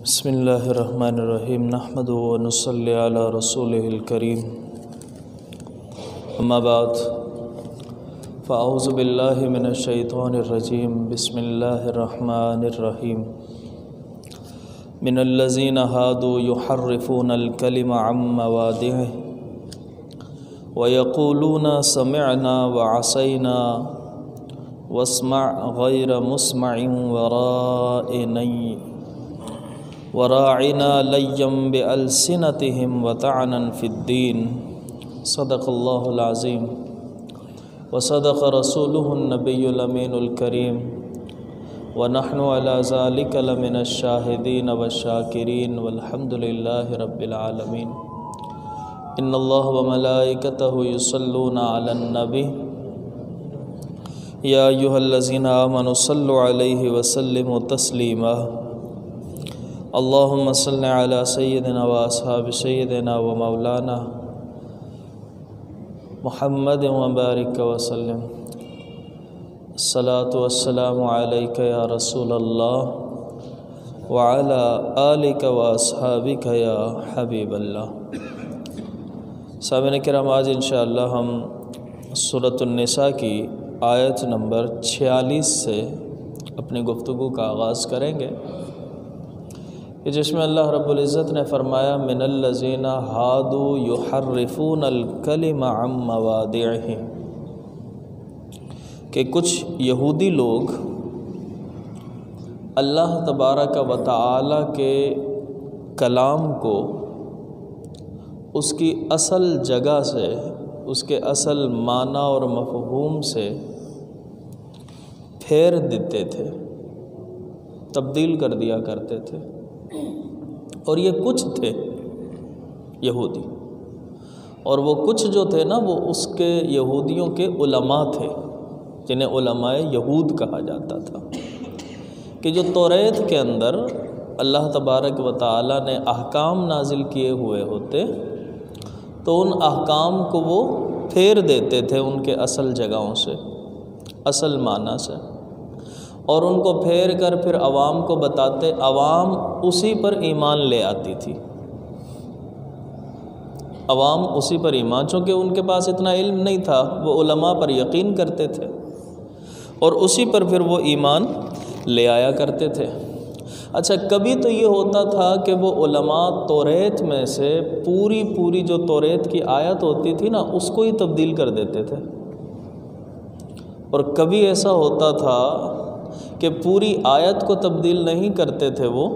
بسم اللہ الرحمن الرحیم نحمد و نصلی علی رسولہ الکریم اما بعد فاعوذ باللہ من الشیطان الرجیم بسم اللہ الرحمن الرحیم من الذین ہادوا یحرفون الکلم عن مواضعہ ویقولون سمعنا وعصینا واسمع غیر مسمع وراعنا لیم بألسنتهم وطعنا فی الدین صدق اللہ العظیم وصدق رسولہ النبی الامین الکریم ونحن علی ذلک لمن الشاہدین والشاکرین والحمد للہ رب العالمین ان اللہ وملائکتہ یصلون علی النبی یا ایہا الذین آمنوا صلوا علیہ وسلموا تسلیما اللہم صل علی سیدنا و اصحاب سیدنا و مولانا محمد وبارک وسلم الصلاة والسلام علیک یا رسول اللہ وعلی آلک و اصحابک یا حبیب اللہ۔ سامعین کرام، آج انشاءاللہ ہم سورۃ النساء کی آیت نمبر 46 سے اپنی گفتگو کا آغاز کریں گے کہ جس میں اللہ رب العزت نے فرمایا من الذین ہادوا یحرفون الکلم عن مواضعہ، کہ کچھ یہودی لوگ اللہ تبارک و تعالی کے کلام کو اس کی اصل جگہ سے، اس کے اصل معنی اور مفہوم سے پھیر دیتے تھے، تبدیل کر دیا کرتے تھے۔ اور یہ کچھ تھے یہودی، اور وہ کچھ جو تھے نا، وہ اس کے یہودیوں کے علماء تھے، جنہیں علماء یہود کہا جاتا تھا، کہ جو توریت کے اندر اللہ تبارک و تعالی نے احکام نازل کیے ہوئے ہوتے تو ان احکام کو وہ پھیر دیتے تھے ان کے اصل جگہوں سے، اصل معنی سے، اور ان کو پھیر کر پھر عوام کو بتاتے، عوام اسی پر ایمان لے آتی تھی، عوام اسی پر ایمان، چونکہ ان کے پاس اتنا علم نہیں تھا، وہ علماء پر یقین کرتے تھے اور اسی پر پھر وہ ایمان لے آیا کرتے تھے۔ اچھا، کبھی تو یہ ہوتا تھا کہ وہ علماء توریت میں سے پوری جو توریت کی آیت ہوتی تھی نا، اس کو ہی تبدیل کر دیتے تھے، اور کبھی ایسا ہوتا تھا کہ پوری آیت کو تبدیل نہیں کرتے تھے وہ،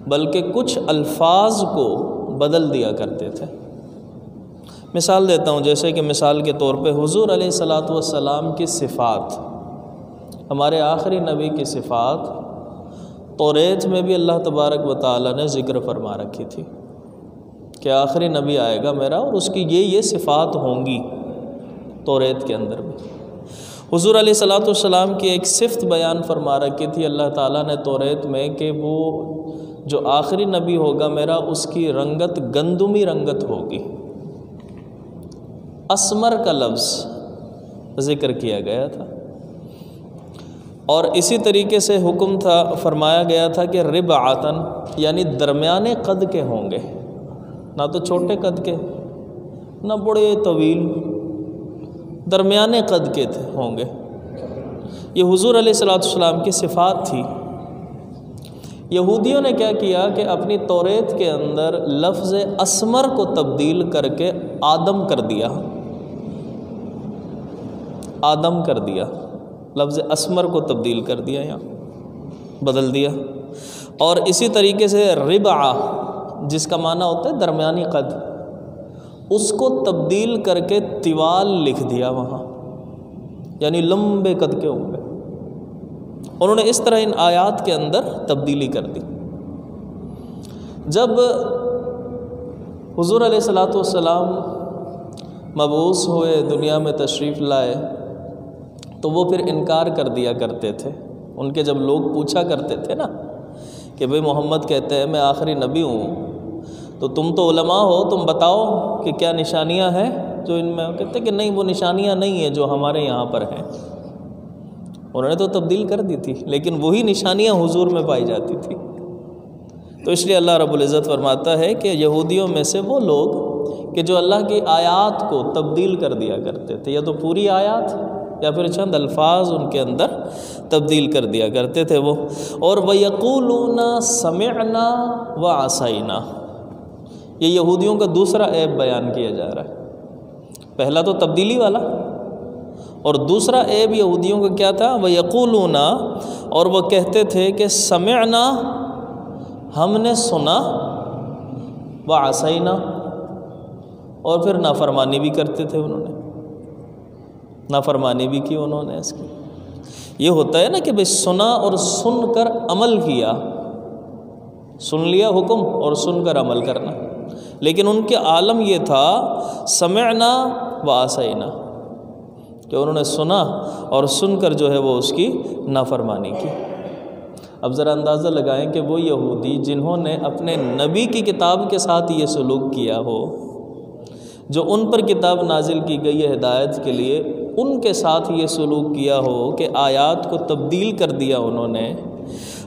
بلکہ کچھ الفاظ کو بدل دیا کرتے تھے۔ مثال دیتا ہوں، جیسے کہ مثال کے طور پہ حضور علیہ الصلاۃ والسلام کی صفات، ہمارے آخری نبی کی صفات توریت میں بھی اللہ تبارک و تعالی نے ذکر فرما رکھی تھی کہ آخری نبی آئے گا میرا اور اس کی یہ صفات ہوں گی توریت کے اندر بھی۔ حضور علیہ الصلاۃ والسلام کی ایک صفت بیان فرما رکھی تھی اللہ تعالیٰ نے توریت میں، کہ وہ جو آخری نبی ہوگا میرا، اس کی رنگت گندمی رنگت ہوگی، اسمر کا لفظ ذکر کیا گیا تھا، اور اسی طریقے سے حکم تھا، فرمایا گیا تھا کہ ربعتن، یعنی درمیانے قد کے ہوں گے، نہ تو چھوٹے قد کے نہ بڑے طویل، درمیانے قد کے ہوں گے۔ یہ حضور علیہ السلام کی صفات تھی۔ یہودیوں نے کیا کیا کہ اپنی توریت کے اندر لفظ اسمر کو تبدیل کر کے آدم کر دیا، آدم کر دیا، لفظ اسمر کو تبدیل کر دیا یا بدل دیا۔ اور اسی طریقے سے ربع، جس کا معنی ہوتا ہے درمیانی قد، اس کو تبدیل کر کے طوال لکھ دیا وہاں، یعنی لمبے قد کے ہوں گے۔ انہوں نے اس طرح ان آیات کے اندر تبدیلی کر دی۔ جب حضور علیہ الصلاۃ والسلام مبعوث ہوئے، دنیا میں تشریف لائے، تو وہ پھر انکار کر دیا کرتے تھے۔ ان کے جب لوگ پوچھا کرتے تھے نا کہ بھئی محمد کہتے ہیں میں آخری نبی ہوں، تو تم تو علماء ہو، تم بتاؤ کہ کیا نشانیاں ہیں جو ان میں، کہتے کہ نہیں، وہ نشانیاں نہیں ہیں جو ہمارے یہاں پر ہیں۔ انہوں نے تو تبدیل کر دی تھی، لیکن وہی نشانیاں حضور میں پائی جاتی تھی۔ تو اس لیے اللہ رب العزت فرماتا ہے کہ یہودیوں میں سے وہ لوگ کہ جو اللہ کی آیات کو تبدیل کر دیا کرتے تھے، یا تو پوری آیات یا پھر چند الفاظ ان کے اندر تبدیل کر دیا کرتے تھے وہ. اور وَيَقُولُونَ سَمِعْنَا وَعَصَيْنَا، یہ یہودیوں کا دوسرا عیب بیان کیا جا رہا ہے. پہلا تو تبدیلی والا، اور دوسرا عیب یہودیوں کا کیا تھا؟ وَيَقُولُونَ، اور وہ کہتے تھے کہ سمعنا، ہم نے سنا، وعصینا، اور پھر نافرمانی بھی کرتے تھے. انہوں نے نافرمانی بھی کی انہوں نے اس کی. یہ ہوتا ہے نا کہ بھئی سنا اور سن کر عمل کیا، سن لیا حکم اور سن کر عمل کرنا، لیکن ان کے عالم یہ تھا سمعنا وعصینا، کہ انہوں نے سنا اور سن کر جو ہے وہ اس کی نافرمانی کی. اب ذرا اندازہ لگائیں کہ وہ یہودی جنہوں نے اپنے نبی کی کتاب کے ساتھ یہ سلوک کیا ہو، جو ان پر کتاب نازل کی گئی ہے ہدایت کے لیے، ان کے ساتھ یہ سلوک کیا ہو کہ آیات کو تبدیل کر دیا انہوں نے،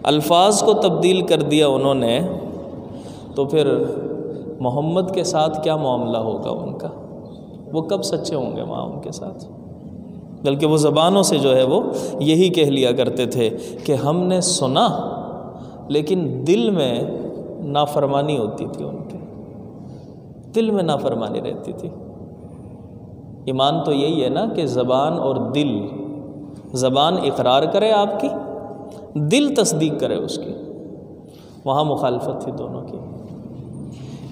الفاظ کو تبدیل کر دیا انہوں نے، تو پھر محمد کے ساتھ کیا معاملہ ہوگا ان کا؟ وہ کب سچے ہوں گے وہاں ان کے ساتھ؟ بلکہ وہ زبانوں سے جو ہے وہ یہی کہہ لیا کرتے تھے کہ ہم نے سنا، لیکن دل میں نافرمانی ہوتی تھی، ان کے دل میں نافرمانی رہتی تھی. ایمان تو یہی ہے نا کہ زبان اور دل، زبان اقرار کرے آپ کی، دل تصدیق کرے اس کی، وہاں مخالفت تھی دونوں کی.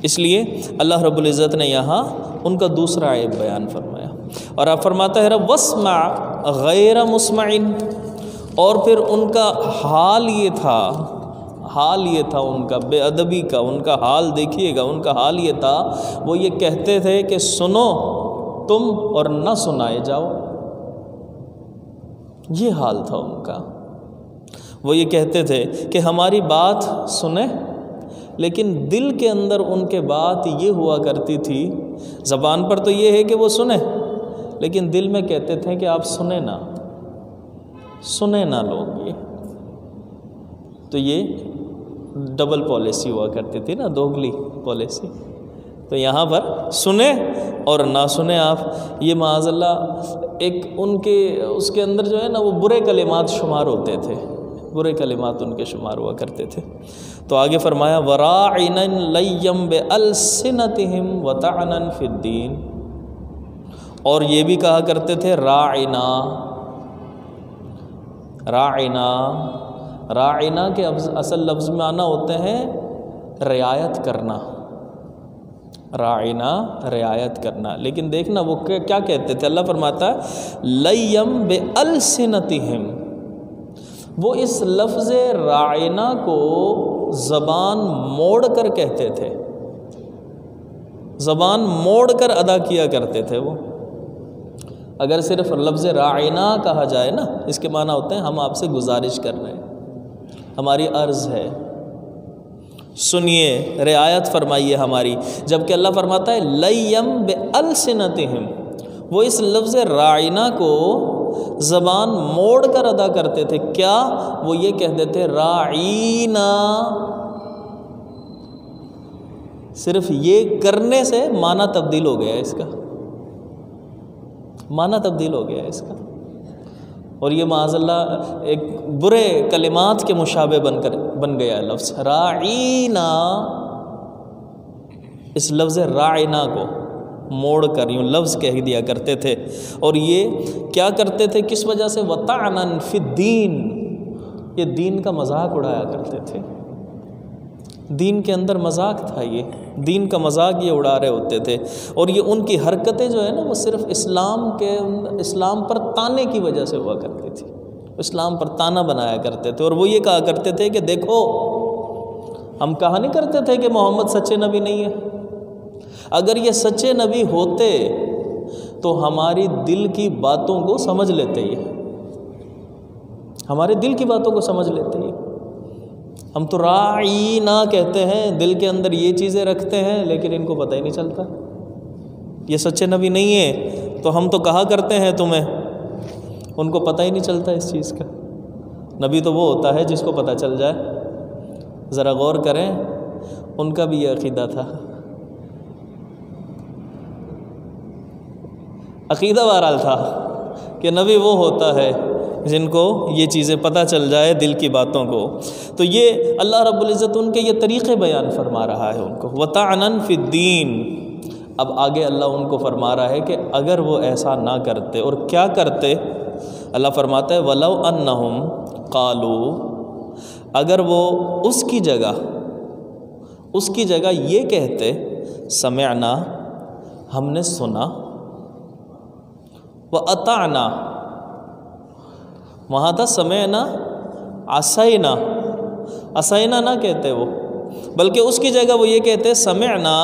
اس لیے اللہ رب العزت نے یہاں ان کا دوسرا عیب بیان فرمایا. اور آپ فرماتا ہے رب واسمع غیر مسمع، اور پھر ان کا حال یہ تھا ان کا بے ادبی کا، ان کا حال دیکھیے گا، ان کا حال یہ تھا، وہ یہ کہتے تھے کہ سنو تم اور نہ سنائے جاؤ. یہ حال تھا ان کا. وہ یہ کہتے تھے کہ ہماری بات سنیں، لیکن دل کے اندر ان کے بات یہ ہوا کرتی تھی، زبان پر تو یہ ہے کہ وہ سنیں، لیکن دل میں کہتے تھے کہ آپ سنیں نہ لوگ. تو یہ ڈبل پالیسی ہوا کرتی تھی نا، دوگلی پالیسی. تو یہاں پر سنیں اور نہ سنیں آپ، یہ معاذ اللہ ایک ان کے اس کے اندر جو ہے نا وہ برے کلمات شمار ہوتے تھے، برے کلمات ان کے شمار ہوا کرتے تھے. تو آگے فرمایا وراعنا لیم بالسنتہم وطعنا فی الدین، اور یہ بھی کہا کرتے تھے راعنا. راعنا کے اصل لفظ میں معنی ہوتے ہیں رعایت کرنا، راعنا رعایت کرنا. لیکن دیکھنا وہ کیا کہتے تھے، اللہ فرماتا ہے لیم بالسنتہم، وہ اس لفظ راعنا کو زبان موڑ کر کہتے تھے، زبان موڑ کر ادا کیا کرتے تھے. وہ اگر صرف لفظ راعنا کہا جائے نا، اس کے معنی ہوتے ہیں ہم آپ سے گزارش کر رہے ہیں، ہماری عرض ہے، سنیے، رعایت فرمائیے ہماری. جبکہ اللہ فرماتا ہے لیم بالسنتہم، وہ اس لفظ راعنا کو زبان موڑ کر ادا کرتے تھے. کیا؟ وہ یہ کہتے تھے راعینا. صرف یہ کرنے سے معنی تبدیل ہو گیا اس کا، معنی تبدیل ہو گیا اس کا. اور یہ معاذ اللہ ایک برے کلمات کے مشابہ بن گیا لفظ راعینا. اس لفظ راعینا کو موڑ کر یوں لفظ کہہ دیا کرتے تھے. اور یہ کیا کرتے تھے، کس وجہ سے؟ وطعنا فی الدین، یہ دین کا مذاق اڑایا کرتے تھے. دین کے اندر مذاق تھا، یہ دین کا مذاق یہ اڑا رہے ہوتے تھے. اور یہ ان کی حرکتیں جو ہے نا وہ صرف اسلام پر تانے کی وجہ سے ہوا کرتی تھی، اسلام پر تانا بنایا کرتے تھے. اور وہ یہ کہا کرتے تھے کہ دیکھو، ہم کہا نہیں کرتے تھے کہ محمد سچے نبی نہیں ہے، اگر یہ سچے نبی ہوتے تو ہماری دل کی باتوں کو سمجھ لیتے، یہ ہمارے دل کی باتوں کو سمجھ لیتے. یہ ہم تو راعینا کہتے ہیں، دل کے اندر یہ چیزیں رکھتے ہیں، لیکن ان کو پتہ ہی نہیں چلتا. یہ سچے نبی نہیں ہے تو ہم تو کہا کرتے ہیں تمہیں، ان کو پتہ ہی نہیں چلتا اس چیز کا. نبی تو وہ ہوتا ہے جس کو پتہ چل جائے. ذرا غور کریں ان کا بھی یہ عقیدہ تھا. عقیدہ بہرحال تھا کہ نبی وہ ہوتا ہے جن کو یہ چیزیں پتہ چل جائے دل کی باتوں کو. تو یہ اللہ رب العزت ان کے یہ طریقے بیان فرما رہا ہے ان کو. وَطَعْنًا فِي الدِّينِ. اب آگے اللہ ان کو فرما رہا ہے کہ اگر وہ ایسا نہ کرتے اور کیا کرتے. اللہ فرماتا ہے وَلَوْ أَنَّهُمْ قَالُوا. اگر وہ اس کی جگہ یہ کہتے سمعنا ہم نے سنا، وَأَطَعْنَا وہاں تھا سمعنا عَصَيْنَا، عَصَيْنَا نہ کہتے وہ، بلکہ اس کی جگہ وہ یہ کہتے سمعنا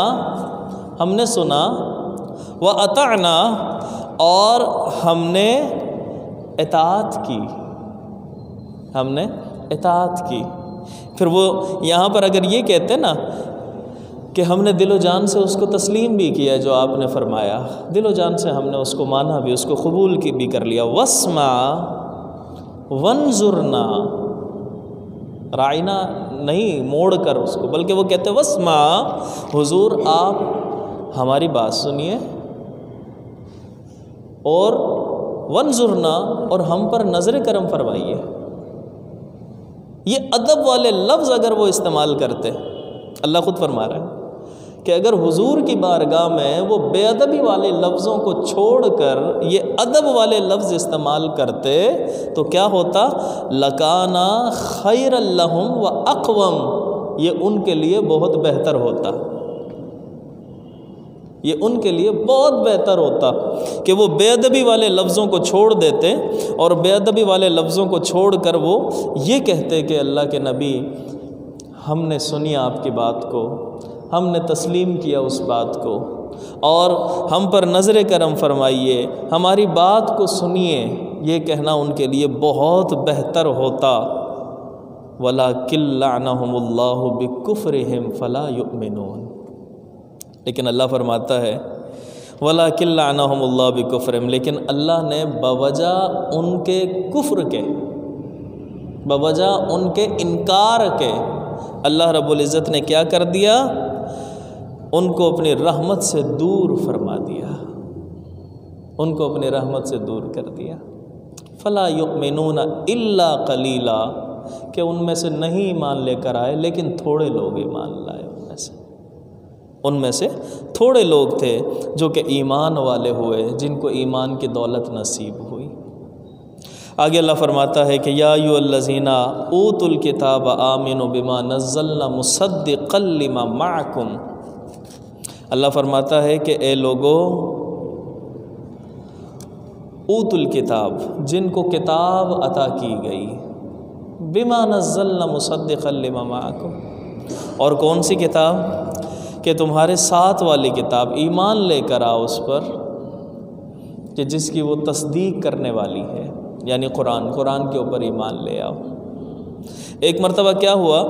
ہم نے سنا، وَأَطَعْنَا اور ہم نے اطاعت کی، ہم نے اطاعت کی. پھر وہ یہاں پر اگر یہ کہتے نا کہ ہم نے دل و جان سے اس کو تسلیم بھی کیا جو آپ نے فرمایا، دل و جان سے ہم نے اس کو مانا بھی، اس کو قبول کی بھی کر لیا. وَاسْمَعْ وَانظُرْنَا، رائنا نہیں موڑ کر اس کو، بلکہ وہ کہتے وَاسْمَعْ، حضور آپ ہماری بات سنیے، اور وَانظُرْنَا اور ہم پر نظر کرم فرمائیے. یہ ادب والے لفظ اگر وہ استعمال کرتے، اللہ خود فرما رہا ہے کہ اگر حضور کی بارگاہ میں وہ بے ادبی والے لفظوں کو چھوڑ کر یہ ادب والے لفظ استعمال کرتے تو کیا ہوتا؟ لَكَانَ خَيْرًا لَهُمْ وَأَقْوَمْ، یہ ان کے لیے بہت بہتر ہوتا، یہ ان کے لیے بہت بہتر ہوتا کہ وہ بے ادبی والے لفظوں کو چھوڑ دیتے، اور بے ادبی والے لفظوں کو چھوڑ کر وہ یہ کہتے کہ اللہ کے نبی ہم نے سنی آپ کی بات کو، ہم نے تسلیم کیا اس بات کو، اور ہم پر نظر کرم فرمائیے، ہماری بات کو سنیے. یہ کہنا ان کے لیے بہت بہتر ہوتا. وَلَٰكِن لَّعْنَهُمُ اللَّهُ بِكُفْرِهِمْ فَلَا يُؤْمِنُونَ. لیکن اللہ فرماتا ہے وَلَٰكِن لَّعْنَهُمُ اللَّهُ بِكُفْرِهِمْ، لیکن اللہ نے بوجہ ان کے کفر کے، بوجہ ان کے انکار کے، اللہ رب العزت نے کیا کر دیا؟ ان کو اپنی رحمت سے دور فرما دیا، ان کو اپنی رحمت سے دور کر دیا. فَلَا يُؤْمِنُونَ إِلَّا قَلِيلًا، کہ ان میں سے نہیں ایمان لے کر آئے لیکن تھوڑے لوگ ایمان لائے. ان میں سے تھوڑے لوگ تھے جو کہ ایمان والے ہوئے، جن کو ایمان کی دولت نصیب ہوئی. آگے اللہ فرماتا ہے کہ یا ایھا الذین اوتوا الکتاب آمنوا بما نزلنا مصدقا لما معکم. اللہ فرماتا ہے کہ اے لوگو، اوتوا الکتاب، جن کو کتاب عطا کی گئی، بما نزلنا مصدقا لما معکم، اور کون سی کتاب؟ کہ تمہارے ساتھ والی کتاب، ایمان لے کر آؤ اس پر کہ جس کی وہ تصدیق کرنے والی ہے، یعنی قرآن کے اوپر ایمان لے آؤ. ایک مرتبہ کیا ہوا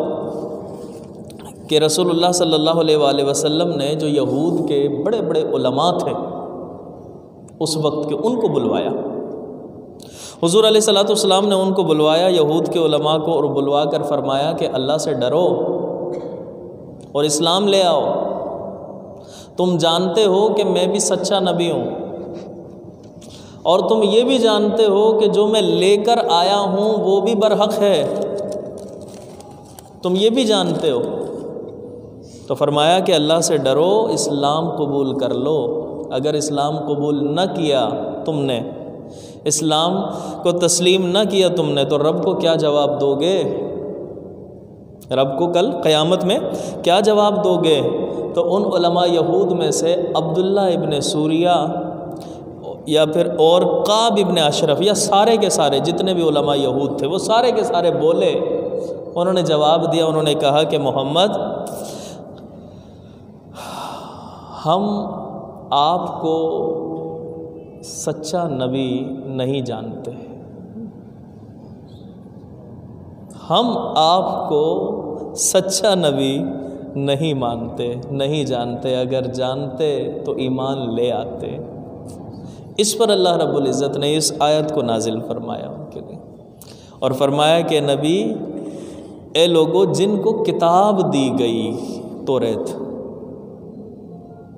کہ رسول اللہ صلی اللہ علیہ وآلہ وسلم نے جو یہود کے بڑے بڑے علماء تھے اس وقت کے، ان کو بلوایا. حضور علیہ الصلوۃ والسلام نے ان کو بلوایا، یہود کے علماء کو، اور بلوا کر فرمایا کہ اللہ سے ڈرو اور اسلام لے آؤ. تم جانتے ہو کہ میں بھی سچا نبی ہوں، اور تم یہ بھی جانتے ہو کہ جو میں لے کر آیا ہوں وہ بھی برحق ہے، تم یہ بھی جانتے ہو. تو فرمایا کہ اللہ سے ڈرو، اسلام قبول کر لو. اگر اسلام قبول نہ کیا تم نے، اسلام کو تسلیم نہ کیا تم نے، تو رب کو کیا جواب دو گے؟ رب کو کل قیامت میں کیا جواب دو گے؟ تو ان علماء یہود میں سے عبداللہ ابن سوریہ یا پھر اور قاب ابن اشرف، یا سارے کے سارے جتنے بھی علماء یہود تھے وہ سارے کے سارے بولے. انہوں نے جواب دیا، انہوں نے کہا کہ محمد، ہم آپ کو سچا نبی نہیں جانتے، ہم آپ کو سچا نبی نہیں مانتے، نہیں جانتے، اگر جانتے تو ایمان لے آتے. اس پر اللہ رب العزت نے اس آیت کو نازل فرمایا ان کے لیے، اور فرمایا کہ نبی اے لوگو جن کو کتاب دی گئی، توریت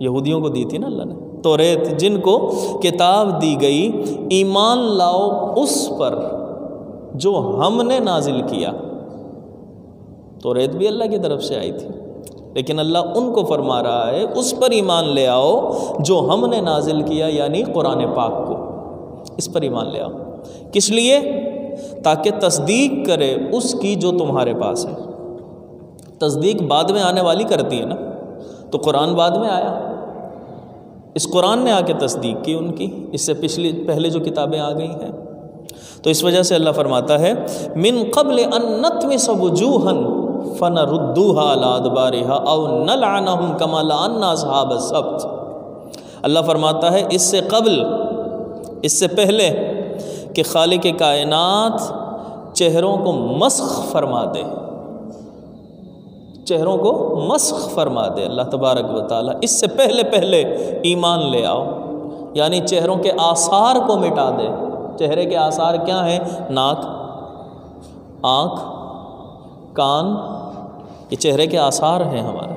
یہودیوں کو دی تھی نا اللہ نے، توریت جن کو کتاب دی گئی، ایمان لاؤ اس پر جو ہم نے نازل کیا۔ توریت بھی اللہ کی طرف سے آئی تھی، لیکن اللہ ان کو فرما رہا ہے اس پر ایمان لے آؤ جو ہم نے نازل کیا، یعنی قرآن پاک کو، اس پر ایمان لے آؤ۔ کس لیے؟ تاکہ تصدیق کرے اس کی جو تمہارے پاس ہے۔ تصدیق بعد میں آنے والی کرتی ہے نا، تو قرآن بعد میں آیا، اس قرآن نے آ کے تصدیق کی ان کی، اس سے پہلے جو کتابیں آ گئی ہیں۔ تو اس وجہ سے اللہ فرماتا ہے من قبل ان نطمس وجوہا فنردوها على ادبارها او نلعنهم كما لعنا اصحاب السبت۔ اللہ فرماتا ہے اس سے قبل، اس سے پہلے کہ خالق کائنات چہروں کو مسخ فرما دے، چہروں کو مسخ فرما دے اللہ تبارک و تعالیٰ، اس سے پہلے ایمان لے آؤ، یعنی چہروں کے آثار کو مٹا دے۔ چہرے کے آثار کیا ہیں؟ ناک، آنکھ، کان، یہ چہرے کے آثار ہیں ہمارے۔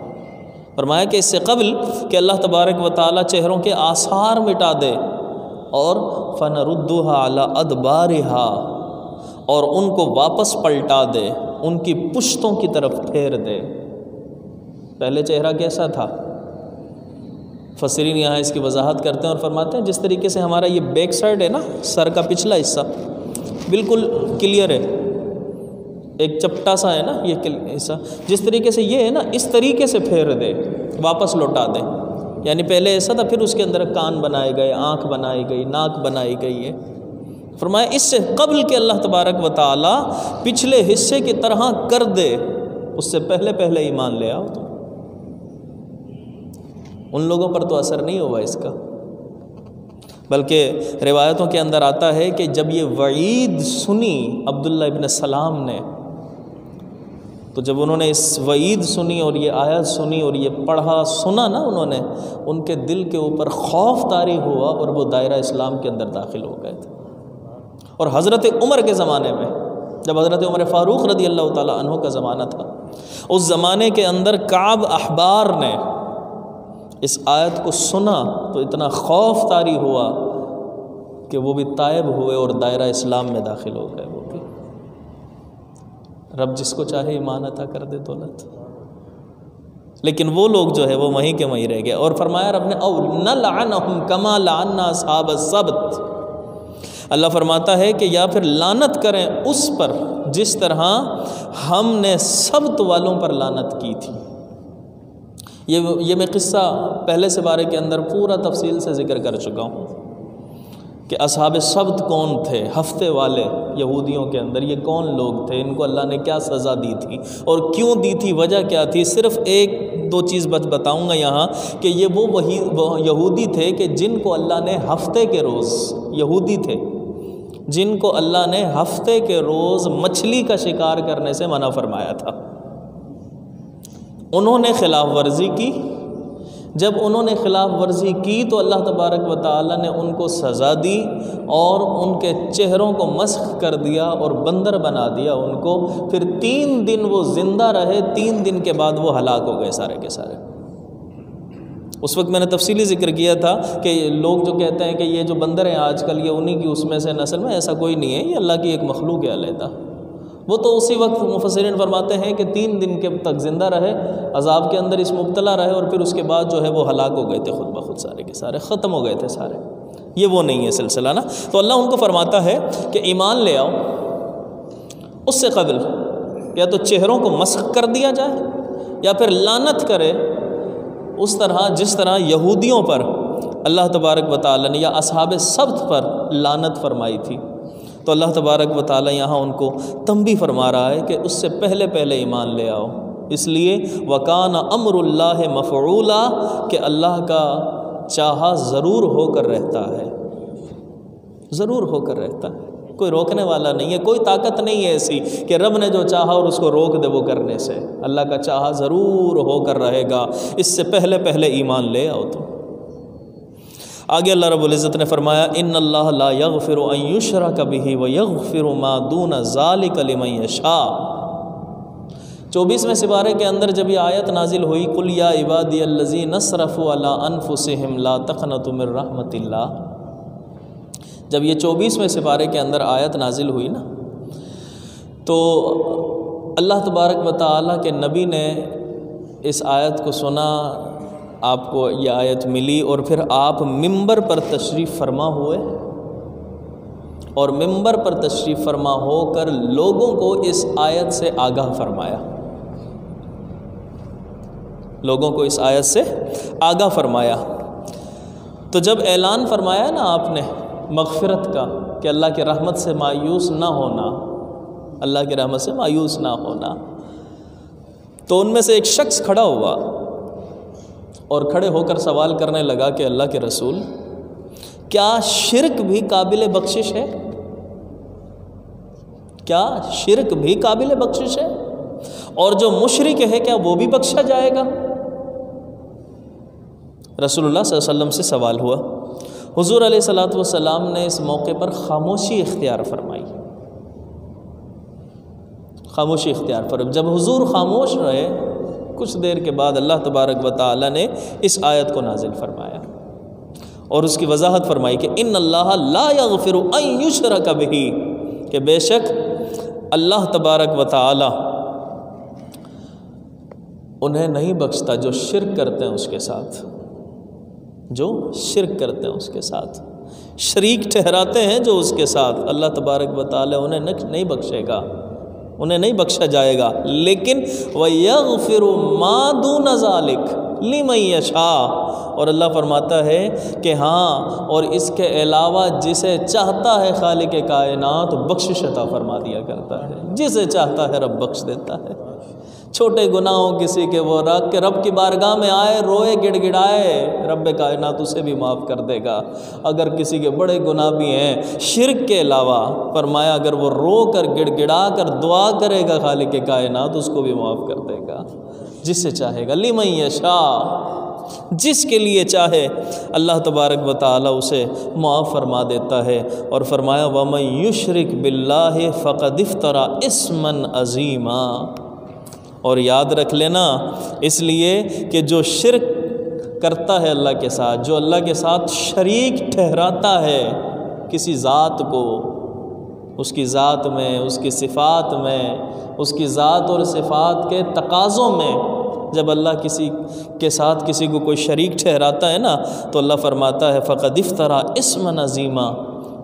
فرمایا کہ اس سے قبل کہ اللہ تبارک و تعالیٰ چہروں کے آثار مٹا دے، اور فَنَرُدُّهَا عَلَىٰ أَدْبَارِهَا، اور ان کو واپس پلٹا دے، ان کی پشتوں کی طرف پھیر دے۔ پہلے چہرہ کیسا تھا؟ مفسرین یہاں اس کی وضاحت کرتے ہیں اور فرماتے ہیں جس طریقے سے ہمارا یہ بیک سائڈ ہے نا، سر کا پچھلا حصہ بالکل کلیئر ہے، ایک چپٹا سا ہے نا یہ حصہ، جس طریقے سے یہ ہے نا، اس طریقے سے پھیر دے، واپس لوٹا دے۔ یعنی پہلے ایسا تھا، پھر اس کے اندر کان بنائے گئے، آنکھ بنائی گئی، ناک بنائی گئی ہے۔ فرمایا اس سے قبل کہ اللہ تبارک و تعالیٰ پچھلے حصے کی طرح کر دے، اس سے پہلے ایمان لے آؤ۔ تو ان لوگوں پر تو اثر نہیں ہوا اس کا، بلکہ روایتوں کے اندر آتا ہے کہ جب یہ وعید سنی عبداللہ ابن سلام نے، تو جب انہوں نے اس وعید سنی اور یہ آیت سنی اور یہ پڑھا سنا نا انہوں نے، ان کے دل کے اوپر خوف طاری ہوا اور وہ دائرہ اسلام کے اندر داخل ہو گئے تھے۔ اور حضرت عمر کے زمانے میں، جب حضرت عمر فاروق رضی اللہ تعالیٰ عنہ کا زمانہ تھا، اس زمانے کے اندر کعب احبار نے اس آیت کو سنا تو اتنا خوف طاری ہوا کہ وہ بھی تائب ہوئے اور دائرہ اسلام میں داخل ہو گئے۔ وہ بھی رب جس کو چاہے ایمان عطا کر دے دولت، لیکن وہ لوگ جو ہے وہ وہیں کے وہیں رہ گئے۔ اور فرمایا رب نے او نلعنہم کما لعنا اصحاب السبت، اللہ فرماتا ہے کہ یا پھر لعنت کریں اس پر جس طرح ہم نے سبت والوں پر لعنت کی تھی۔ یہ میں قصہ پہلے سے بارے کے اندر پورا تفصیل سے ذکر کر چکا ہوں کہ اصحاب سبت کون تھے، ہفتے والے یہودیوں کے اندر یہ کون لوگ تھے، ان کو اللہ نے کیا سزا دی تھی اور کیوں دی تھی، وجہ کیا تھی۔ صرف ایک دو چیز بتاؤں گا یہاں کہ یہ وہ یہودی تھے کہ جن کو اللہ نے ہفتے کے روز، یہودی تھے جن کو اللہ نے ہفتے کے روز مچھلی کا شکار کرنے سے منع فرمایا تھا۔ انہوں نے خلاف ورزی کی، جب انہوں نے خلاف ورزی کی تو اللہ تبارک و تعالیٰ نے ان کو سزا دی اور ان کے چہروں کو مسخ کر دیا اور بندر بنا دیا ان کو۔ پھر 3 دن وہ زندہ رہے، 3 دن کے بعد وہ ہلاک ہو گئے سارے کے سارے۔ اس وقت میں نے تفصیلی ذکر کیا تھا کہ لوگ جو کہتے ہیں کہ یہ جو بندر ہیں آج کل یہ انہی کی اس میں سے نسل میں، ایسا کوئی نہیں ہے، یہ اللہ کی ایک مخلوق ہے علیحدہ۔ وہ تو اسی وقت مفسرین فرماتے ہیں کہ 3 دن کے تک زندہ رہے، عذاب کے اندر اس مبتلا رہے، اور پھر اس کے بعد جو ہے وہ ہلاک ہو گئے تھے خود بخود، سارے کے سارے ختم ہو گئے تھے سارے۔ یہ وہ نہیں ہے سلسلہ نا۔ تو اللہ ان کو فرماتا ہے کہ ایمان لے آؤ اس سے قبل، یا تو چہروں کو مسخ کر دیا جائے یا پھر لعنت کرے اس طرح جس طرح یہودیوں پر اللہ تبارک و تعالیٰ نے یا اصحاب سبت پر لعنت فرمائی تھی۔ تو اللہ تبارک و تعالیٰ یہاں ان کو تنبیہ فرما رہا ہے کہ اس سے پہلے ایمان لے آؤ، اس لیے وَكَانَ أَمْرُ اللَّهِ مَفْعُولًا، کہ اللہ کا چاہا ضرور ہو کر رہتا ہے، ضرور ہو کر رہتا ہے، کوئی روکنے والا نہیں ہے، کوئی طاقت نہیں ہے ایسی کہ رب نے جو چاہا اور اس کو روک دے وہ کرنے سے۔ اللہ کا چاہا ضرور ہو کر رہے گا، اس سے پہلے ایمان لے آؤ۔ تو آگے اللہ رب العزت نے فرمایا ان اللہ لا یغفر ان یشرک بہ ویغفر ما دون ذلک لمن یشاء۔ 24ویں سپارے کے اندر جب یہ آیت نازل ہوئی قل یا عبادی الذین اسرفوا علی انفسہم لا تقنطوا من رحمت اللہ، جب یہ 24ویں سپارے کے اندر آیت نازل ہوئی نا، تو اللہ تبارک و تعالیٰ کے نبی نے اس آیت کو سنا، آپ کو یہ آیت ملی، اور پھر آپ ممبر پر تشریف فرما ہوئے، اور ممبر پر تشریف فرما ہو کر لوگوں کو اس آیت سے آگاہ فرمایا، لوگوں کو اس آیت سے آگاہ فرمایا۔ تو جب اعلان فرمایا نا آپ نے مغفرت کا کہ اللہ کی رحمت سے مایوس نہ ہونا، اللہ کی رحمت سے مایوس نہ ہونا، تو ان میں سے ایک شخص کھڑا ہوا اور کھڑے ہو کر سوال کرنے لگا کہ اللہ کے رسول، کیا شرک بھی قابل بخشش ہے؟ کیا شرک بھی قابل بخشش ہے؟ اور جو مشرک ہے کیا وہ بھی بخشا جائے گا؟ رسول اللہ صلی اللہ علیہ وسلم سے سوال ہوا۔ حضور علیہ الصلوۃ والسلام نے اس موقع پر خاموشی اختیار فرمائی، خاموشی اختیار فرمائی۔ جب حضور خاموش رہے، کچھ دیر کے بعد اللہ تبارک و تعالی نے اس آیت کو نازل فرمایا اور اس کی وضاحت فرمائی کہ ان اللہ لا یغفر ان یشرک بہ، کہ بے شک اللہ تبارک و تعالی انہیں نہیں بخشتا جو شرک کرتے ہیں اس کے ساتھ، جو شرک کرتے ہیں اس کے ساتھ، شریک ٹھہراتے ہیں جو اس کے ساتھ، اللہ تبارک و تعالی انہیں نہیں بخشے گا، انہیں نہیں بخشا جائے گا۔ لیکن وَيَغْفِرُ مَا دُونَ ذَلِكَ لِمَن يَشَاءُ، اور اللہ فرماتا ہے کہ ہاں، اور اس کے علاوہ جسے چاہتا ہے خالق کائنات بخشش عطا فرما دیا کرتا ہے، جسے چاہتا ہے رب بخش دیتا ہے۔ چھوٹے گناہوں کسی کے وہ رکھ کے رب کی بارگاہ میں آئے، روئے گڑ گڑائے، رب کائنات اسے بھی معاف کر دے گا۔ اگر کسی کے بڑے گناہ بھی ہیں شرک کے علاوہ، فرمایا اگر وہ رو کر گڑ گڑا کر دعا کرے گا خالق کائنات اس کو بھی معاف کر دے گا، جس سے چاہے گا، لمن یشاء، جس کے لیے چاہے اللہ تبارک و تعالی اسے معاف فرما دیتا ہے۔ اور فرمایا وَمَن یُشْرِک بِاللَّهِ فَقَدِ افْتَرَىٰ اِثْمًا عَظِیمًا، اور یاد رکھ لینا اس لیے کہ جو شرک کرتا ہے اللہ کے ساتھ، جو اللہ کے ساتھ شریک ٹھہراتا ہے کسی ذات کو، اس کی ذات میں، اس کی صفات میں، اس کی ذات اور صفات کے تقاضوں میں، جب اللہ کسی کے ساتھ کسی کو کوئی شریک ٹھہراتا ہے نا، تو اللہ فرماتا ہے فَقَدِ افْتَرَىٰ اِثْمًا عَظِیمًا،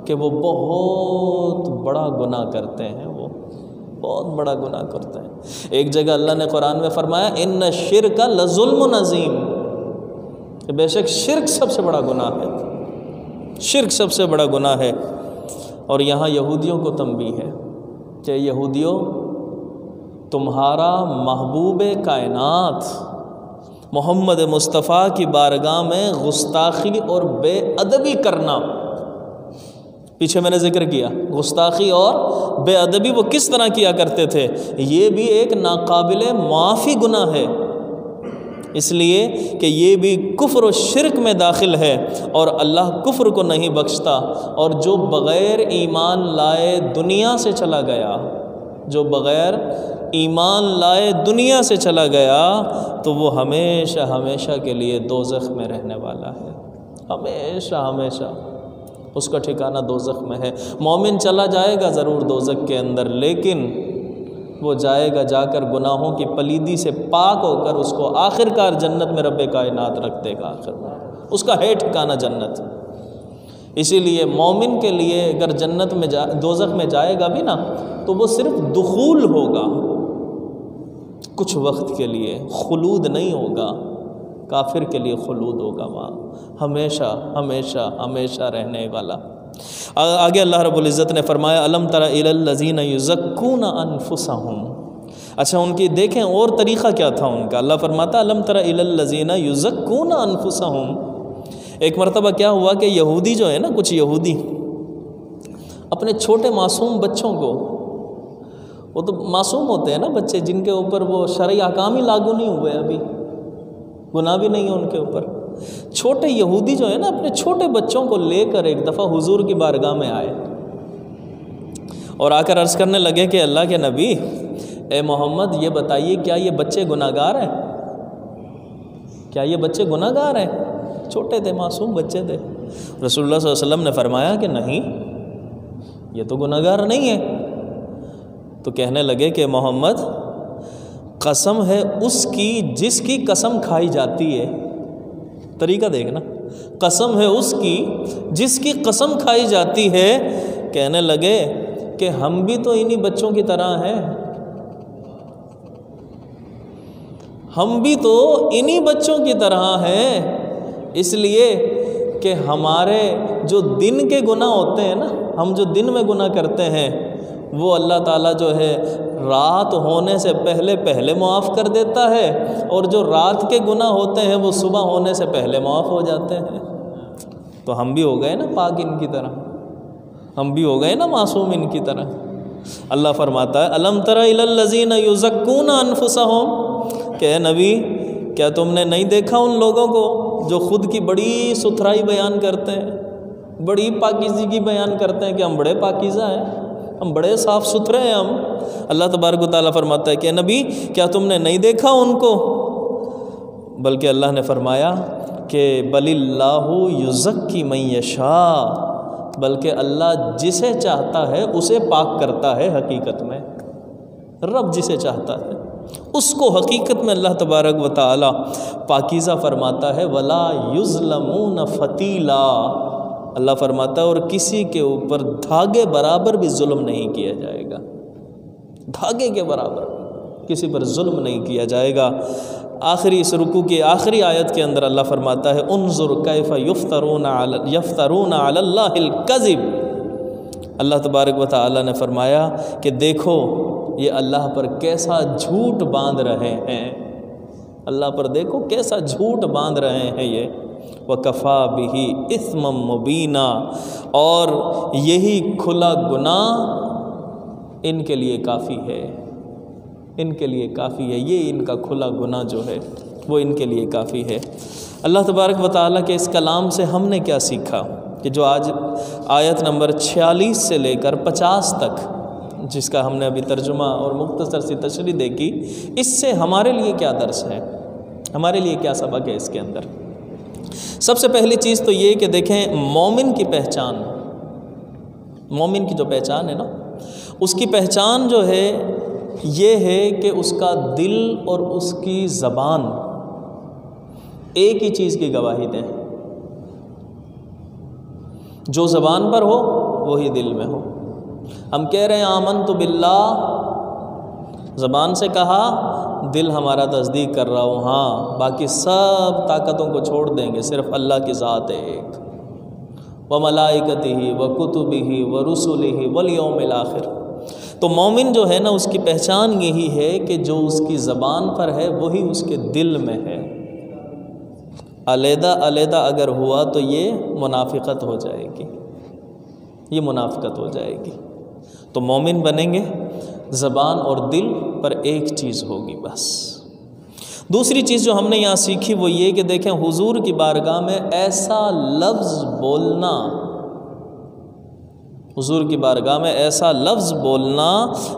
کہ وہ بہت بڑا گناہ کرتے ہیں، وہ بہت بڑا گناہ کرتے ہیں۔ ایک جگہ اللہ نے قرآن میں فرمایا اِنَّ الشِّرْكَ لَظُلْمٌ عَظِیمٌ، کہ بے شک شرک سب سے بڑا گناہ ہے، شرک سب سے بڑا گناہ ہے۔ اور یہاں یہودیوں کو تنبیہ ہے کہ یہودیوں، تمہارا محبوب کائنات محمد مصطفیٰ کی بارگاہ میں گستاخی اور بے ادبی کرنا، پیچھے میں نے ذکر کیا گستاخی اور بے ادبی وہ کس طرح کیا کرتے تھے، یہ بھی ایک ناقابل معافی گناہ ہے، اس لیے کہ یہ بھی کفر و شرک میں داخل ہے، اور اللہ کفر کو نہیں بخشتا۔ اور جو بغیر ایمان لائے دنیا سے چلا گیا، جو بغیر ایمان لائے دنیا سے چلا گیا، تو وہ ہمیشہ ہمیشہ کے لیے دوزخ میں رہنے والا ہے، ہمیشہ ہمیشہ اس کا ٹھکانہ دوزخ میں ہے۔ مومن چلا جائے گا ضرور دوزخ کے اندر، لیکن وہ جائے گا جا کر گناہوں کی پلیدی سے پاک ہو کر، اس کو آخر کار جنت میں رب کائنات رکھ دے گا، آخر میں اس کا ہے ٹھکانہ جنت۔ اسی لیے مومن کے لیے اگر جنت میں دوزخ میں جائے گا بھی نا، تو وہ صرف دخول ہوگا، کچھ وقت کے لیے، خلود نہیں ہوگا۔ کافر کے لیے خلود ہوگا، وہاں ہمیشہ ہمیشہ ہمیشہ رہنے والا۔ آگے اللہ رب العزت نے فرمایا الم تر الی الذین یزکون انفسہم، اچھا ان کی دیکھیں اور طریقہ کیا تھا ان کا۔ اللہ فرماتا الم تر الی الذین یزکون انفسہم، ایک مرتبہ کیا ہوا کہ یہودی جو ہے نا، کچھ یہودی اپنے چھوٹے معصوم بچوں کو، وہ تو معصوم ہوتے ہیں نا بچے جن کے اوپر وہ شرعی احکام ہی لاگو نہیں ہوئے، ابھی گناہ بھی نہیں ہے ان کے اوپر، چھوٹے یہودی جو ہے نا اپنے چھوٹے بچوں کو لے کر ایک دفعہ حضور کی بارگاہ میں آئے اور آ کر عرض کرنے لگے کہ اللہ کے نبی، اے محمد یہ بتائیے کیا یہ بچے گناہگار ہیں؟ کیا یہ بچے گناہگار ہیں؟ چھوٹے تھے، معصوم بچے تھے۔ رسول اللہ صلی اللہ علیہ وسلم نے فرمایا کہ نہیں، یہ تو گناہگار نہیں ہے۔ تو کہنے لگے کہ محمد قسم ہے اس کی جس کی قسم کھائی جاتی ہے، طریقہ دیکھنا، قسم ہے اس کی جس کی قسم کھائی جاتی ہے۔ کہنے لگے کہ ہم بھی تو انہی بچوں کی طرح ہیں، ہم بھی تو انہی بچوں کی طرح ہیں، اس لیے کہ ہمارے جو دن کے گناہ ہوتے ہیں نا، ہم جو دن میں گناہ کرتے ہیں وہ اللہ تعالیٰ جو ہے رات ہونے سے پہلے پہلے معاف کر دیتا ہے، اور جو رات کے گناہ ہوتے ہیں وہ صبح ہونے سے پہلے معاف ہو جاتے ہیں۔ تو ہم بھی ہو گئے نا پاک ان کی طرح، ہم بھی ہو گئے نا معصوم ان کی طرح۔ اللہ فرماتا ہے الم تر الی الذین یزکون انفسہم، کہ اے نبی کیا تم نے نہیں دیکھا ان لوگوں کو جو خود کی بڑی ستھرائی بیان کرتے ہیں، بڑی پاکیزگی بیان کرتے ہیں کہ ہم بڑے پاکیزہ ہیں، ہم بڑے صاف ستھرے ہیں ہم۔ اللہ تبارک و تعالیٰ فرماتا ہے کہ نبی کیا تم نے نہیں دیکھا ان کو؟ بلکہ اللہ نے فرمایا کہ بل اللہ یزکی من یشاء، بلکہ اللہ جسے چاہتا ہے اسے پاک کرتا ہے۔ حقیقت میں رب جسے چاہتا ہے اس کو حقیقت میں اللہ تبارک و تعالیٰ پاکیزہ فرماتا ہے۔ ولا یظلمون فتیلا، اللہ فرماتا ہے اور کسی کے اوپر دھاگے برابر بھی ظلم نہیں کیا جائے گا، دھاگے کے برابر کسی پر ظلم نہیں کیا جائے گا۔ آخری اس رکوع کی آخری آیت کے اندر اللہ فرماتا ہے انظر کیف یفترون علی اللہ الکذب، اللہ تبارک و تعالیٰ نے فرمایا کہ دیکھو یہ اللہ پر کیسا جھوٹ باندھ رہے ہیں، اللہ پر دیکھو کیسا جھوٹ باندھ رہے ہیں یہ۔ وَكَفَى بِهِ إِثْمًا مُبِينًا، اور یہی کھلا گناہ ان کے لیے کافی ہے، ان کے لیے کافی ہے، یہ ان کا کھلا گناہ جو ہے وہ ان کے لیے کافی ہے۔ اللہ تبارک و تعالیٰ کے اس کلام سے ہم نے کیا سیکھا کہ جو آج آیت نمبر 46 سے لے کر 50 تک جس کا ہم نے ابھی ترجمہ اور مختصر سی تشریح دیکھی، اس سے ہمارے لیے کیا درس ہے، ہمارے لیے کیا سبق ہے اس کے اندر؟ سب سے پہلی چیز تو یہ کہ دیکھیں مومن کی پہچان، مومن کی جو پہچان ہے نا، اس کی پہچان جو ہے یہ ہے کہ اس کا دل اور اس کی زبان ایک ہی چیز کی گواہی دیں، جو زبان پر ہو وہی دل میں ہو۔ ہم کہہ رہے ہیں آمنت باللہ، زبان سے کہا، دل ہمارا تصدیق کر رہا ہو، ہاں باقی سب طاقتوں کو چھوڑ دیں گے، صرف اللہ کی ذات ہے ایک، وملائکتہ وکتبہ ورسلہ والیوم الآخر۔ تو مومن جو ہے نا اس کی پہچان یہی ہے کہ جو اس کی زبان پر ہے وہی اس کے دل میں ہے، علیحدہ علیحدہ اگر ہوا تو یہ منافقت ہو جائے گی، یہ منافقت ہو جائے گی۔ تو مومن بنیں گے زبان اور دل پر ایک چیز ہوگی بس۔ دوسری چیز جو ہم نے یہاں سیکھی وہ یہ کہ دیکھیں حضور کی بارگاہ میں ایسا لفظ بولنا، حضور کی بارگاہ میں ایسا لفظ بولنا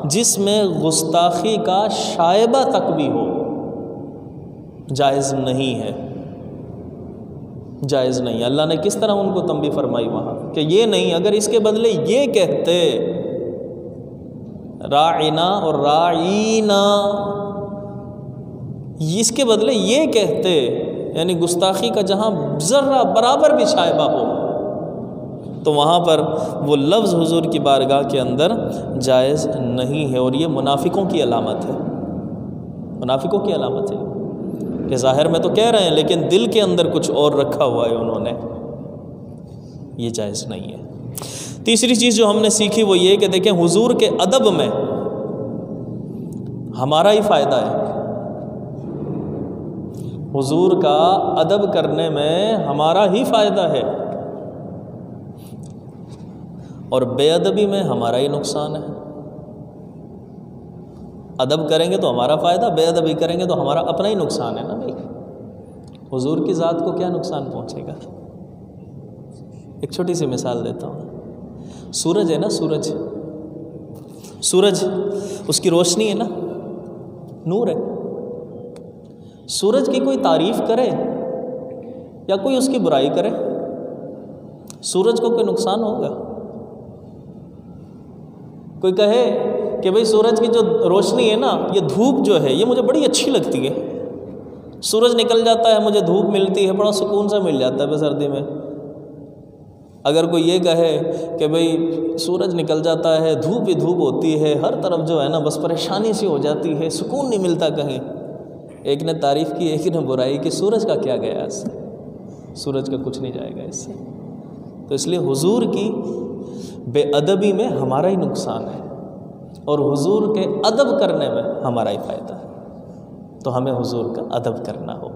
جس میں گستاخی کا شائبہ تک بھی ہو، جائز نہیں ہے، جائز نہیں۔ اللہ نے کس طرح ان کو تنبیہ فرمائی وہاں کہ یہ نہیں، اگر اس کے بدلے یہ کہتے راعنا اور راعینا، اس کے بدلے یہ کہتے، یعنی گستاخی کا جہاں ذرہ برابر بھی شائبہ ہو تو وہاں پر وہ لفظ حضور کی بارگاہ کے اندر جائز نہیں ہے، اور یہ منافقوں کی علامت ہے، منافقوں کی علامت ہے کہ ظاہر میں تو کہہ رہے ہیں لیکن دل کے اندر کچھ اور رکھا ہوا ہے انہوں نے، یہ جائز نہیں ہے۔ تیسری چیز جو ہم نے سیکھی وہ یہ کہ دیکھیں حضور کے ادب میں ہمارا ہی فائدہ ہے، حضور کا ادب کرنے میں ہمارا ہی فائدہ ہے، اور بے ادبی میں ہمارا ہی نقصان ہے۔ ادب کریں گے تو ہمارا فائدہ، بے ادبی کریں گے تو ہمارا اپنا ہی نقصان ہے نا بھائی۔ حضور کی ذات کو کیا نقصان پہنچے گا؟ ایک چھوٹی سی مثال دیتا ہوں، سورج ہے نا، سورج اس کی روشنی ہے نا، نور ہے۔ سورج کی کوئی تعریف کرے یا کوئی اس کی برائی کرے، سورج کو کوئی نقصان ہوگا؟ کوئی کہے کہ بھئی سورج کی جو روشنی ہے نا، یہ دھوپ جو ہے یہ مجھے بڑی اچھی لگتی ہے، سورج نکل جاتا ہے مجھے دھوپ ملتی ہے، بڑا سکون سے مل جاتا ہے سردی میں۔ اگر کوئی یہ کہے کہ بھئی سورج نکل جاتا ہے، دھوپ ہی دھوپ ہوتی ہے، ہر طرف جو ہے نا بس پریشانی سی ہو جاتی ہے، سکون نہیں ملتا کہیں، ایک نے تعریف کی ایک نے برائی کی، سورج کا کیا گیا اس سے؟ سورج کا کچھ نہیں جائے گا اس سے۔ تو اس لیے حضور کی بے ادبی میں ہمارا ہی نقصان ہے اور حضور کے ادب کرنے میں ہمارا ہی فائدہ ہے۔ تو ہمیں حضور کا ادب کرنا ہو،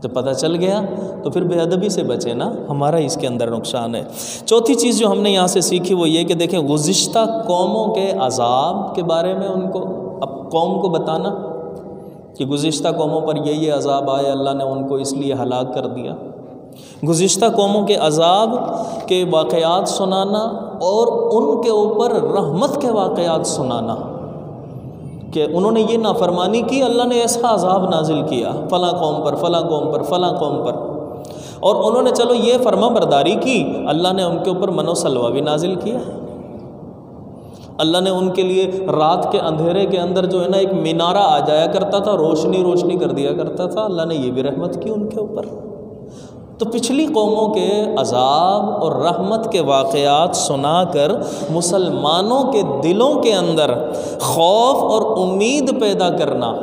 جب پتہ چل گیا تو پھر بے ادبی سے بچے نا، ہمارا اس کے اندر نقصان ہے۔ چوتھی چیز جو ہم نے یہاں سے سیکھی وہ یہ کہ دیکھیں گزشتہ قوموں کے عذاب کے بارے میں ان کو اب قوم کو بتانا کہ گزشتہ قوموں پر یہ عذاب آئے، اللہ نے ان کو اس لیے ہلاک کر دیا، گزشتہ قوموں کے عذاب کے واقعات سنانا اور ان کے اوپر رحمت کے واقعات سنانا کہ انہوں نے یہ نافرمانی کی، اللہ نے ایسا عذاب نازل کیا فلاں قوم پر فلاں قوم پر فلاں قوم پر، اور انہوں نے چلو یہ فرما برداری کی، اللہ نے ان کے اوپر من و سلوہ بھی نازل کیا۔ اللہ نے ان کے لیے رات کے اندھیرے کے اندر جو ہے نا ایک مینارہ آ جایا کرتا تھا، روشنی روشنی کر دیا کرتا تھا، اللہ نے یہ بھی رحمت کی ان کے اوپر۔ تو پچھلی قوموں کے عذاب اور رحمت کے واقعات سنا کر مسلمانوں کے دلوں کے اندر خوف اور امید پیدا کرنا،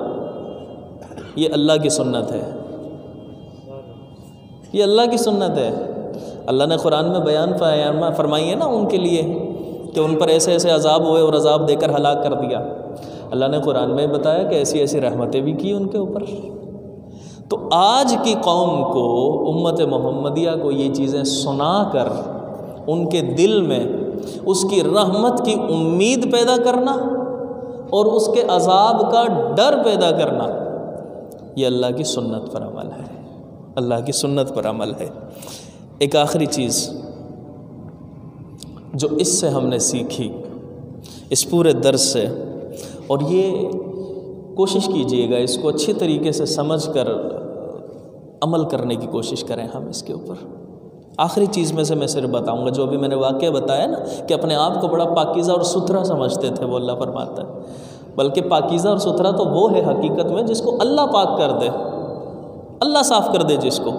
یہ اللہ کی سنت ہے، یہ اللہ کی سنت ہے۔ اللہ نے قرآن میں بیان فرمائی ہے نا ان کے لیے کہ ان پر ایسے ایسے عذاب ہوئے اور عذاب دے کر ہلاک کر دیا۔ اللہ نے قرآن میں بتایا کہ ایسی ایسی رحمتیں بھی کی ان کے اوپر۔ تو آج کی قوم کو، امت محمدیہ کو یہ چیزیں سنا کر ان کے دل میں اس کی رحمت کی امید پیدا کرنا اور اس کے عذاب کا ڈر پیدا کرنا، یہ اللہ کی سنت پر عمل ہے، اللہ کی سنت پر عمل ہے۔ ایک آخری چیز جو اس سے ہم نے سیکھی اس پورے درس سے، اور یہ کوشش کیجئے گا اس کو اچھی طریقے سے سمجھ کر عمل کرنے کی کوشش کریں ہم اس کے اوپر۔ آخری چیز میں سے میں صرف بتاؤں گا جو ابھی میں نے واقعہ بتایا نا کہ اپنے آپ کو بڑا پاکیزہ اور ستھرا سمجھتے تھے، وہ اللہ فرماتا ہے بلکہ پاکیزہ اور ستھرا تو وہ ہے حقیقت میں جس کو اللہ پاک کر دے، اللہ صاف کر دے جس کو۔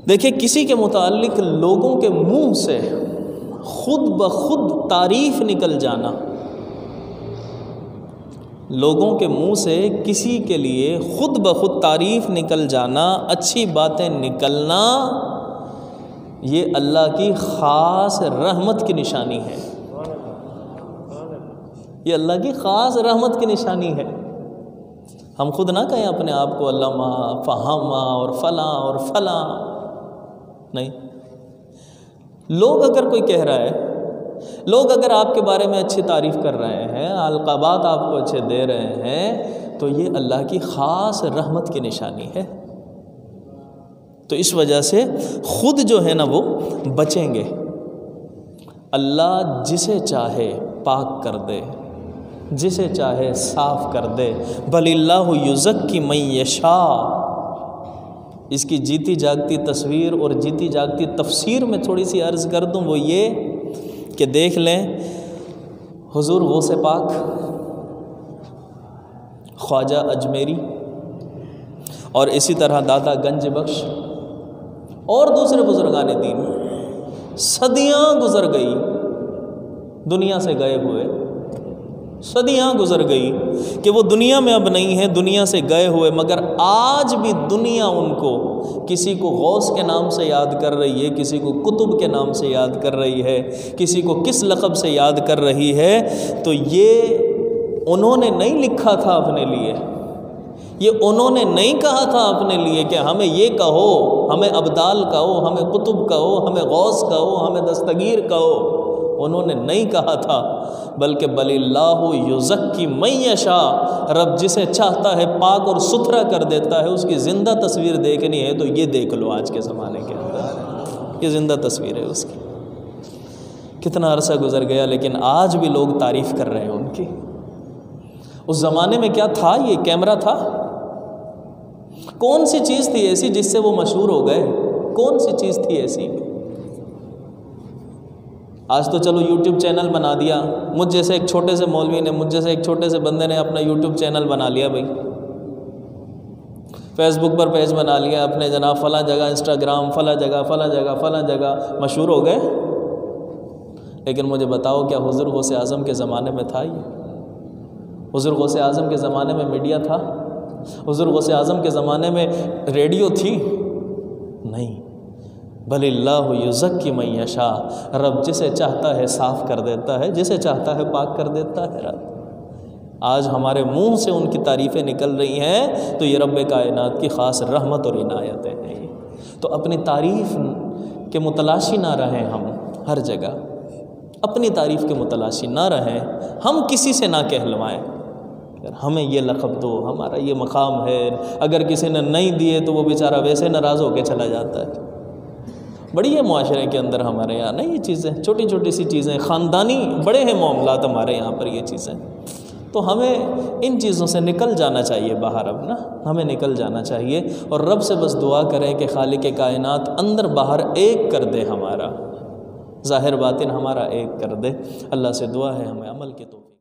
دیکھیں کسی کے متعلق لوگوں کے منہ سے خود بخود تعریف نکل جانا، لوگوں کے منہ سے کسی کے لیے خود بخود تعریف نکل جانا، اچھی باتیں نکلنا، یہ اللہ کی خاص رحمت کی نشانی ہے، یہ اللہ کی خاص رحمت کی نشانی ہے۔ ہم خود نہ کہیں اپنے آپ کو علامہ فہامہ اور فلاں اور فلاں، نہیں۔ لوگ اگر کوئی کہہ رہا ہے، لوگ اگر آپ کے بارے میں اچھی تعریف کر رہے ہیں، القابات آپ کو اچھے دے رہے ہیں، تو یہ اللہ کی خاص رحمت کی نشانی ہے۔ تو اس وجہ سے خود جو ہے نا وہ بچیں گے۔ اللہ جسے چاہے پاک کر دے، جسے چاہے صاف کر دے، بل اللہ یزکی من یشاء۔ اس کی جیتی جاگتی تصویر اور جیتی جاگتی تفسیر میں تھوڑی سی عرض کر دوں، وہ یہ کہ دیکھ لیں حضور غوث پاک، خواجہ اجمیری، اور اسی طرح دادا گنج بخش اور دوسرے بزرگان دین، صدیاں گزر گئی دنیا سے گئے ہوئے، صدیاں گزر گئی کہ وہ دنیا میں اب نہیں ہے، دنیا سے گئے ہوئے، مگر آج بھی دنیا ان کو کسی کو غوث کے نام سے یاد کر رہی ہے، کسی کو قطب کے نام سے یاد کر رہی ہے، کسی کو کس لقب سے یاد کر رہی ہے۔ تو یہ انہوں نے نہیں لکھا تھا اپنے لیے، یہ انہوں نے نہیں کہا تھا اپنے لیے کہ ہمیں یہ کہو، ہمیں ابدال کہو، ہمیں قطب کہو، ہمیں غوث کہو، ہمیں دستگیر کہو، انہوں نے نہیں کہا تھا، بلکہ بل اللہ یزکی من یشاء، رب جسے چاہتا ہے پاک اور ستھرا کر دیتا ہے۔ اس کی زندہ تصویر دیکھنی ہے تو یہ دیکھ لو آج کے زمانے کے اندر، یہ زندہ تصویر ہے اس کی۔ کتنا عرصہ گزر گیا لیکن آج بھی لوگ تعریف کر رہے ہیں ان کی، اس زمانے میں کیا تھا؟ یہ کیمرہ تھا؟ کون سی چیز تھی ایسی جس سے وہ مشہور ہو گئے؟ کون سی چیز تھی ایسی؟ آج تو چلو یوٹیوب چینل بنا دیا، مجھ جیسے ایک چھوٹے سے مولوی نے، مجھ جیسے ایک چھوٹے سے بندے نے اپنا یوٹیوب چینل بنا لیا بھائی، فیس بک پر پیج بنا لیا اپنے، جناب فلاں جگہ انسٹاگرام، فلاں جگہ فلاں جگہ فلاں جگہ، مشہور ہو گئے۔ لیکن مجھے بتاؤ کیا حضور غوث اعظم کے زمانے میں تھا یہ؟ حضور غوث اعظم کے زمانے میں میڈیا تھا؟ حضور غوث اعظم کے زمانے میں ریڈیو تھی؟ نہیں۔ بل اللہ یزکی من یشاء، رب جسے چاہتا ہے صاف کر دیتا ہے، جسے چاہتا ہے پاک کر دیتا ہے رب۔ آج ہمارے منہ سے ان کی تعریفیں نکل رہی ہیں تو یہ رب کائنات کی خاص رحمت اور عنایتیں ہیں۔ تو اپنی تعریف کے متلاشی نہ رہیں ہم ہر جگہ، اپنی تعریف کے متلاشی نہ رہیں، ہم کسی سے نہ کہلوائیں ہمیں یہ لقب دو، ہمارا یہ مقام ہے، اگر کسی نے نہیں دیے تو وہ بیچارہ ویسے ناراض ہو کے چلا جاتا ہے۔ بڑی ہے معاشرے کے اندر ہمارے یہاں نا یہ چیزیں، چھوٹی چھوٹی سی چیزیں، خاندانی بڑے ہیں معاملات ہمارے یہاں پر یہ چیزیں۔ تو ہمیں ان چیزوں سے نکل جانا چاہیے باہر، اب نا ہمیں نکل جانا چاہیے اور رب سے بس دعا کریں کہ خالق کائنات اندر باہر ایک کر دے، ہمارا ظاہر باطن ہمارا ایک کر دے۔ اللہ سے دعا ہے ہمیں عمل کے توفیق